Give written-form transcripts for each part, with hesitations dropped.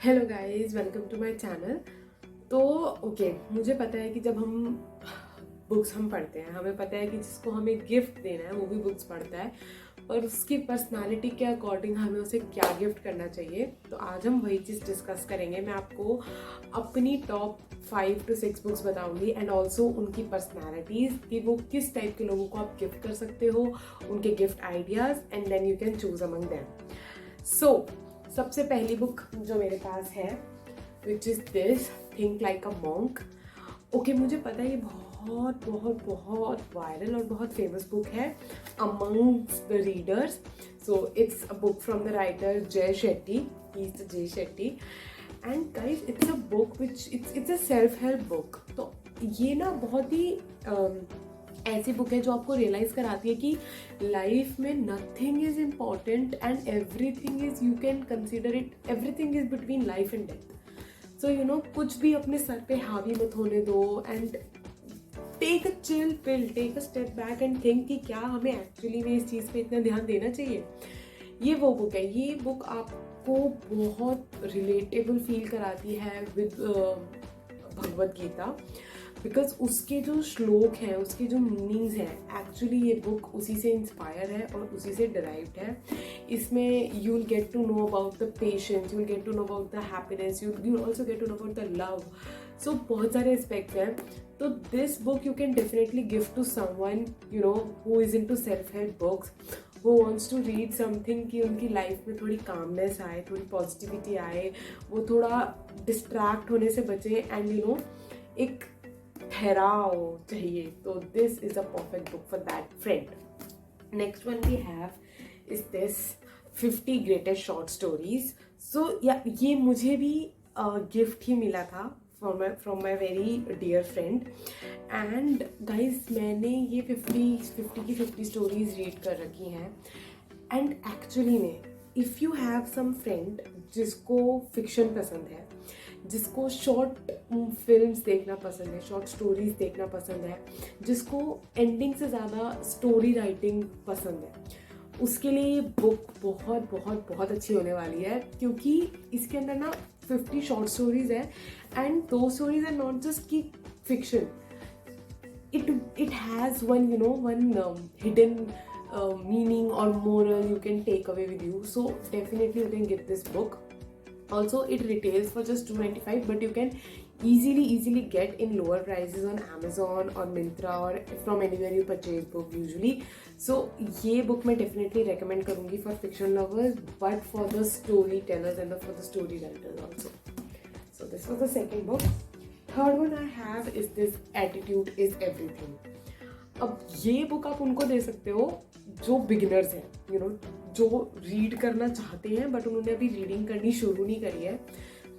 Hello guys, welcome to my channel. तो मुझे पता है कि जब हम बुक्स पढ़ते हैं, हमें पता है कि जिसको हमें गिफ्ट देना है वो भी बुक्स पढ़ता है, और उसकी पर्सनालिटी के अकॉर्डिंग हमें उसे क्या गिफ्ट करना चाहिए। तो आज हम वही चीज़ डिस्कस करेंगे। मैं आपको अपनी टॉप 5 to 6 बुक्स बताऊंगी एंड ऑल्सो उनकी पर्सनैलिटीज़ कि वो किस टाइप के लोगों को आप गिफ्ट कर सकते हो, उनके gift ideas, and then you can choose among them. So सबसे पहली बुक जो मेरे पास है which is this, think like a monk. मुझे पता है ये बहुत बहुत बहुत वायरल और बहुत फेमस बुक है amongst the readers. So it's a book from the writer जय शेट्टी, ही इज द जय Shetty. And guys, it's a book which it's a self help book. तो ये ना बहुत ही ऐसी बुक है जो आपको रियलाइज कराती है कि लाइफ में nothing is important and everything is, you can consider it, everything is between life and death. So कुछ भी अपने सर पे हावी मत होने दो and take a chill pill, take a step back and think कि क्या हमें एक्चुअली में इस चीज़ पे इतना ध्यान देना चाहिए। ये वो बुक है। ये बुक आपको बहुत रिलेटेबल फील कराती है विद भगवत गीता, बिकॉज उसके जो श्लोक हैं, उसके जो मीनिंग्स हैं, एक्चुअली ये बुक उसी से इंस्पायर है और उसी से डिराइव्ड है। इसमें you will get to know about the patience, you will get to know about the happiness, you will also get to know about the love. So बहुत सारे एस्पेक्ट्स हैं। तो this book you can definitely give to someone who is into self help books, who wants to read something कि उनकी life में थोड़ी calmness आए, थोड़ी पॉजिटिविटी आए, वो थोड़ा डिस्ट्रैक्ट होने से बचे एंड एक ठहराव चाहिए। तो this is a perfect book for that friend. Next one we have is this 50 greatest short stories. So ये मुझे भी गिफ्ट ही मिला था from my very dear friend. And guys, मैंने ये 50 की 50 स्टोरीज रीड कर रखी हैं। एंड एक्चुअली में if you have some friend जिसको फिक्शन पसंद है, जिसको शॉर्ट फिल्म्स देखना पसंद है, शॉर्ट स्टोरीज देखना पसंद है, जिसको एंडिंग से ज़्यादा स्टोरी राइटिंग पसंद है, उसके लिए ये बुक बहुत बहुत बहुत अच्छी होने वाली है। क्योंकि इसके अंदर ना 50 शॉर्ट स्टोरीज है एंड दो स्टोरीज आर नॉट जस्ट की fiction, it has one hidden meaning or moral you can take away with you. So definitely you can get this book. Also it retails for just $2.95, but you can easily get in lower prices on Amazon or Myntra or from anywhere you purchase book usually. So ये book मैं definitely recommend करूँगी for fiction lovers, but for the storytellers and for the story writers also. So this was the second book. Third one I have is this, attitude is everything. अब ये book आप उनको दे सकते हो जो beginners हैं, जो रीड करना चाहते हैं बट उन्होंने अभी रीडिंग करनी शुरू नहीं करी है।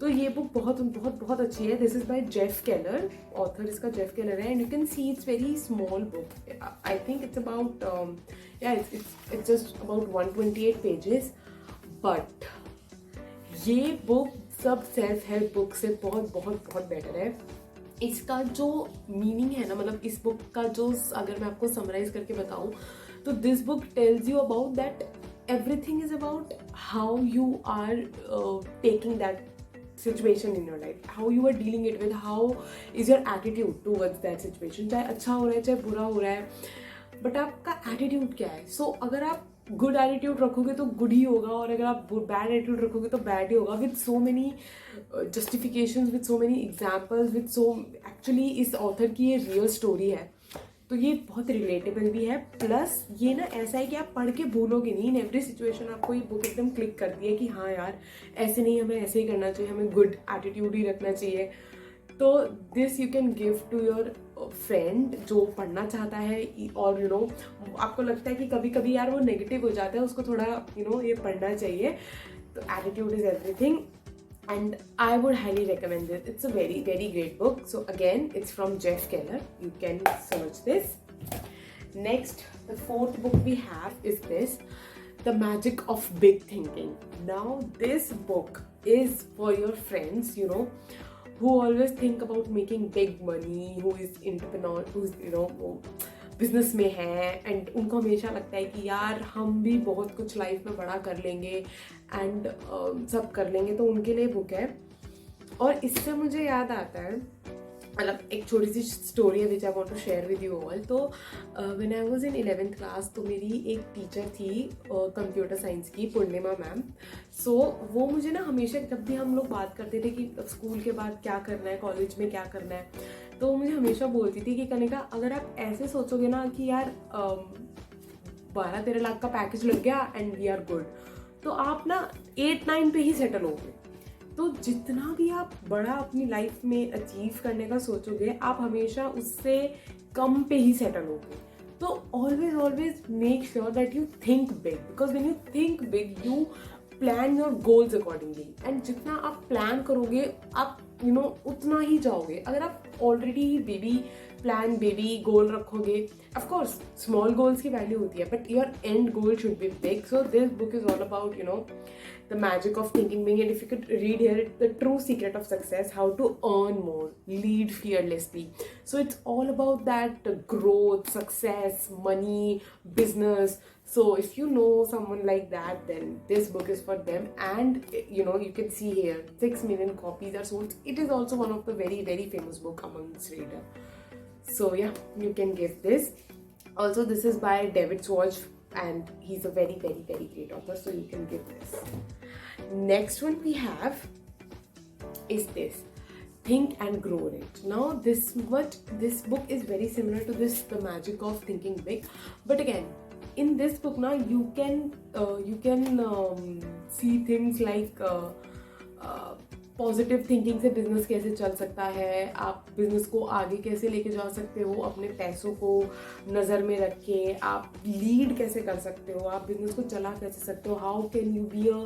तो ये बुक बहुत बहुत बहुत अच्छी है। This is by Jeff Keller, author इसका जेफ केलर है and you can see it's very small book. I think it's about it's just about 128 pages, but ये बुक सब सेल्फ हेल्प बुक से बहुत बहुत बहुत बेटर है। इसका जो मीनिंग है ना, मतलब इस बुक का जो, अगर मैं आपको समराइज करके बताऊं तो this book tells you about that everything is about how you are taking that situation in your life, how you are dealing it with, how is your attitude towards that situation. चाहे अच्छा हो रहा है चाहे बुरा हो रहा है, बट आपका एटीट्यूड क्या है। सो अगर आप गुड एटीट्यूड रखोगे तो गुड ही होगा, और अगर आप बैड एटीट्यूड रखोगे तो बैड ही होगा, with so many justifications, with so many examples, with so, actually इस ऑथर की ये रियल स्टोरी है तो ये बहुत रिलेटेबल भी है। प्लस ये ना ऐसा है कि आप पढ़ के भूलोगे नहीं, इन एवरी सिचुएशन आपको ये बुक एकदम क्लिक करती है कि हाँ यार, ऐसे नहीं, हमें ऐसे ही करना चाहिए, हमें गुड एटीट्यूड ही रखना चाहिए। तो this you can give to your friend जो पढ़ना चाहता है, और आपको लगता है कि कभी कभी यार वो नेगेटिव हो जाता है, उसको थोड़ा ये पढ़ना चाहिए। तो attitude is everything and I would highly recommend this. It's a very very great book. So again, it's from Jeff Keller. You can search this. Next, the fourth book we have is this, The Magic of Big Thinking. Now this book is for your friends, who always think about making big money, who is entrepreneur, who's वो business में है and उनको हमेशा लगता है कि यार हम भी बहुत कुछ लाइफ में बड़ा कर लेंगे एंड सब कर लेंगे, तो उनके लिए बुक है। और इससे मुझे याद आता है, मतलब एक छोटी सी स्टोरी है which I want to share with you all. तो when I was in 11th class, तो मेरी एक टीचर थी कंप्यूटर साइंस की, पूर्णिमा मैम। सो वो मुझे ना हमेशा, जब भी हम लोग बात करते थे कि स्कूल के बाद क्या करना है, कॉलेज में क्या करना है, तो वो मुझे हमेशा बोलती थी कि कनिका, अगर आप ऐसे सोचोगे ना कि यार 12-13 लाख का पैकेज लग गया एंड वी आर गुड, तो आप ना 8-9 पे ही सेटल होगे। तो जितना भी आप बड़ा अपनी लाइफ में अचीव करने का सोचोगे, आप हमेशा उससे कम पे ही सेटल होगे। तो always always make sure that you think big, because when you think big you plan your goals accordingly, and जितना आप प्लान करोगे आप उतना ही जाओगे। अगर आप ऑलरेडी बेबी गोल रखोगे, ऑफ कोर्स स्मॉल गोल्स की वैल्यू होती है, but your and goal should be big. So this book is all about the magic of thinking big, and if you could read here, the true secret of success, how to earn more, lead fearlessly. So it's all about that growth, success, money, business. So if you know someone like that, then this book is for them. And you can see here 6 million copies are sold. It is also one of the very, very famous book among its reader. So yeah, you can give this. Also, this is by David Schwartz, and he's a very, very, very great author, so you can give this. Next one we have is this, Think and Grow Rich. Now this book is very similar to this, The Magic of Thinking Big, but again in this book now you can see things like positive thinking से business कैसे चल सकता है, आप business को आगे कैसे लेके जा सकते हो, अपने पैसों को नज़र में रख के आप लीड कैसे कर सकते हो, आप बिजनेस को चला कैसे सकते हो, how can you be a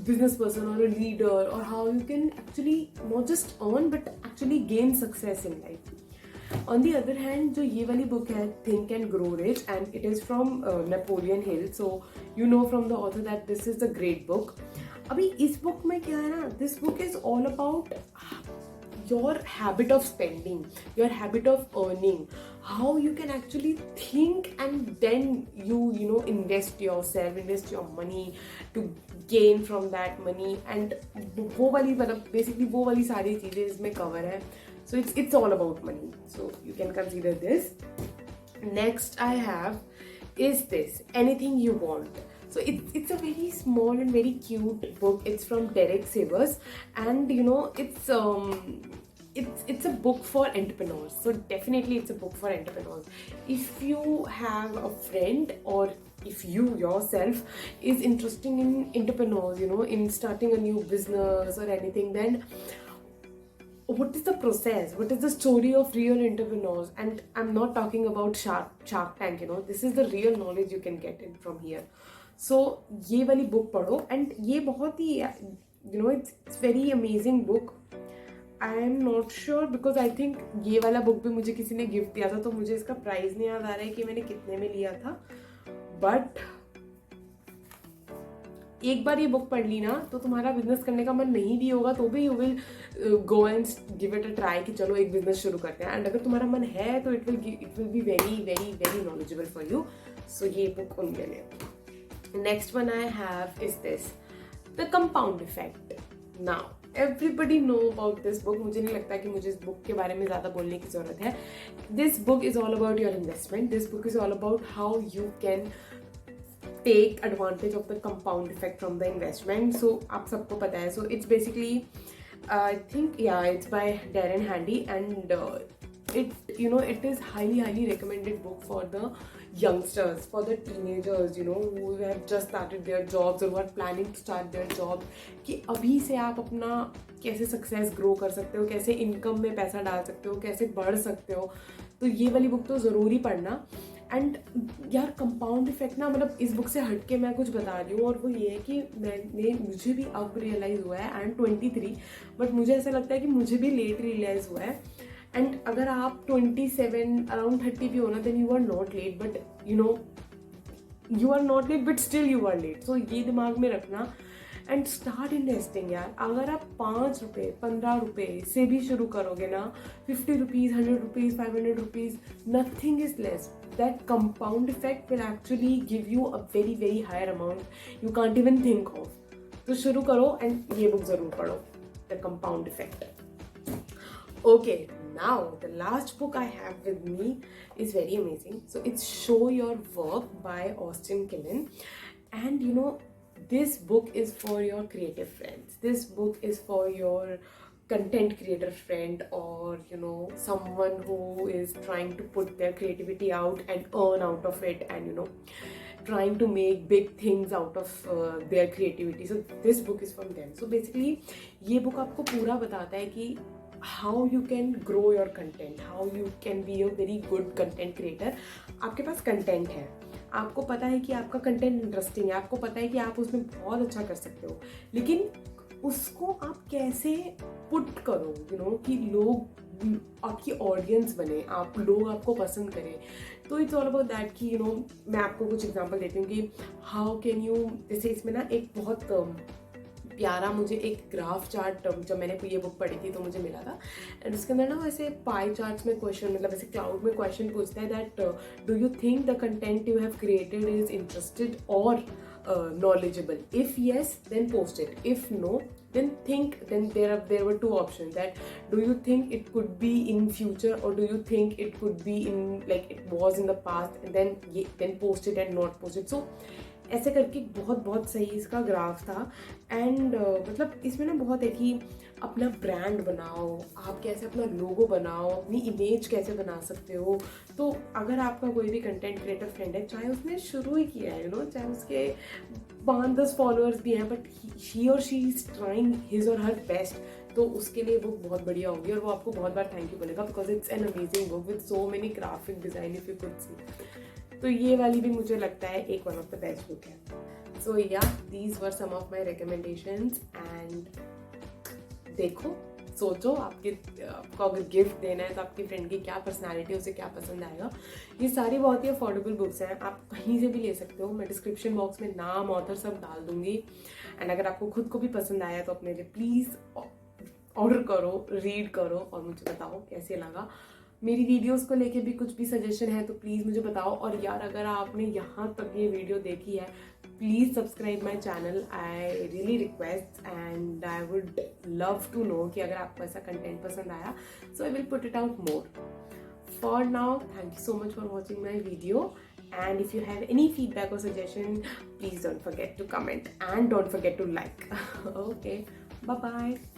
business person और अ लीडर, और how you can actually not just earn but actually gain success in life. On the other hand, जो ये वाली बुक है think and grow rich, and it is from Napoleon Hill, so you know from the author that this is a great book. अभी इस book में क्या है ना, this book is all about your habit of spending, your habit of earning, how you can actually think and then you invest yourself, invest your money to gain from that money, and वो वाली मतलब basically वो वाली सारी चीज़ें इसमें cover है। So it's all about money, so you can consider this. Next I have is this, Anything You Want. So it's a very small and very cute book. It's from Derek Sivers, and it's a book for entrepreneurs. So definitely it's a book for entrepreneurs. If you have a friend, or if you yourself is interested in entrepreneurs, in starting a new business or anything, then what is the process, what is the story of real entrepreneurs? And I'm not talking about Shark Tank, this is the real knowledge you can get in from here. So ये वाली book पढ़ो, and ये बहुत ही it's very amazing book. I am not sure because I think ये वाला book भी मुझे किसी ने गिफ्ट दिया था, तो मुझे इसका प्राइस नहीं याद आ रहा है कि मैंने कितने में लिया था, बट एक बार ये बुक पढ़ ली ना तो तुम्हारा बिजनेस करने का मन नहीं भी होगा तो भी you will go and give it a try कि चलो एक बिजनेस शुरू करते हैं, एंड अगर तुम्हारा मन है तो it will be very very very knowledgeable for you. So ये बुक उनके लिए। Next one I have is this, the compound effect. Now everybody know about this book, मुझे नहीं लगता कि मुझे इस बुक के बारे में ज़्यादा बोलने की ज़रूरत है। This book is all about your investment, this book is all about how you can take advantage of the compound effect from the investment. So आप सबको पता है, so it's basically I think it's by Darren Handy, and it is highly recommended book for the youngsters, for the teenagers, who have just started their jobs or who are planning to start their job, कि अभी से आप अपना कैसे success grow कर सकते हो, कैसे इनकम में पैसा डाल सकते हो, कैसे बढ़ सकते हो। तो ये वाली बुक तो ज़रूरी पढ़ना। एंड यार कंपाउंड इफेक्ट ना, मतलब इस बुक से हटके मैं कुछ बता रही हूँ, और वो ये है कि मुझे भी अब रियलाइज़ हुआ है। आई एम 23, बट मुझे ऐसा लगता है कि मुझे भी लेट रियलाइज़ हुआ है। एंड अगर आप 27 अराउंड 30 भी हो ना, then you are not late, but you are not late but still you are late. So ये दिमाग में रखना एंड स्टार्ट इन्वेस्टिंग यार। अगर आप 5 रुपये 15 रुपये से भी शुरू करोगे ना, 50 rupees 100 rupees 500 rupees, nothing is less. That compound effect will actually give you a very very higher amount you can't even think of. तो शुरू करो एंड ये बुक ज़रूर पढ़ो, the compound effect. Okay, now the last book I have with me is very amazing. So it's Show Your Work by Austin Killen. And you know, this book is for your creative friends. This book is for your content creator friend, or you know, someone who is trying to put their creativity out and earn out of it, and you know, trying to make big things out of their creativity. So this book is from them. So basically ये book आपको पूरा बताता है कि how you can grow your content, how you can be a very good content creator. आपके पास content है, आपको पता है कि आपका कंटेंट इंटरेस्टिंग है, आपको पता है कि आप उसमें बहुत अच्छा कर सकते हो, लेकिन उसको आप कैसे पुट करो, यू नो, कि लोग आपकी ऑडियंस बने, आप लोग आपको पसंद करें। तो इट्स ऑल अबाउट दैट कि यू नो, मैं आपको कुछ एग्जांपल देती हूँ कि हाउ कैन यू, जैसे इसमें ना एक बहुत प्यारा मुझे एक ग्राफ चार्ट जब मैंने ये बुक पढ़ी थी तो मुझे मिला था, एंड उसके अंदर ना वैसे पाई चार्ट्स में क्वेश्चन, मतलब ऐसे क्लाउड में क्वेश्चन पूछता है that do you think the content you have created is interested और knowledgeable. If yes, then post it. If no, then think. Then there were two options, that do you think it could be in future, or do you think it could be in like it was in the past, and then post it and not post it. So ऐसे करके बहुत बहुत सही इसका graph था। And मतलब इसमें ना बहुत है कि अपना ब्रांड बनाओ, आप कैसे अपना लोगो बनाओ, अपनी इमेज कैसे बना सकते हो। तो अगर आपका कोई भी कंटेंट क्रिएटर फ्रेंड है, चाहे उसने शुरू ही किया है, यू नो, चाहे उसके 5-10 फॉलोअर्स भी हैं, बट ही और शी इज ट्राइंग हिज और हर बेस्ट, तो उसके लिए बुक बहुत बढ़िया होगी और वो आपको बहुत बार थैंक यू बोलेगा, because it's an amazing book with so many graphic design if you could see. तो ये वाली भी मुझे लगता है एक one of the best book है। So yeah, these were some of my recommendations. And देखो, सोचो आपको अगर गिफ्ट देना है तो आपकी फ्रेंड की क्या पर्सनालिटी, उसे क्या पसंद आएगा। ये सारी बहुत ही अफोर्डेबल बुक्स हैं, आप कहीं से भी ले सकते हो। मैं डिस्क्रिप्शन बॉक्स में नाम, ऑथर सब डाल दूंगी। एंड अगर आपको खुद को भी पसंद आया तो अपने लिए प्लीज़ ऑर्डर करो, रीड करो और मुझे बताओ कैसे लगा। मेरी वीडियोस को लेके भी कुछ भी सजेशन है तो प्लीज़ मुझे बताओ। और यार, अगर आपने यहाँ तक ये वीडियो देखी है, please subscribe my channel, I really request, and I would love to know कि अगर आपको ऐसा कंटेंट पसंद आया, so I will put it out more. For now, thank you so much for watching my video, and if you have any feedback or suggestion, please don't forget to comment and don't forget to like. Okay, bye bye.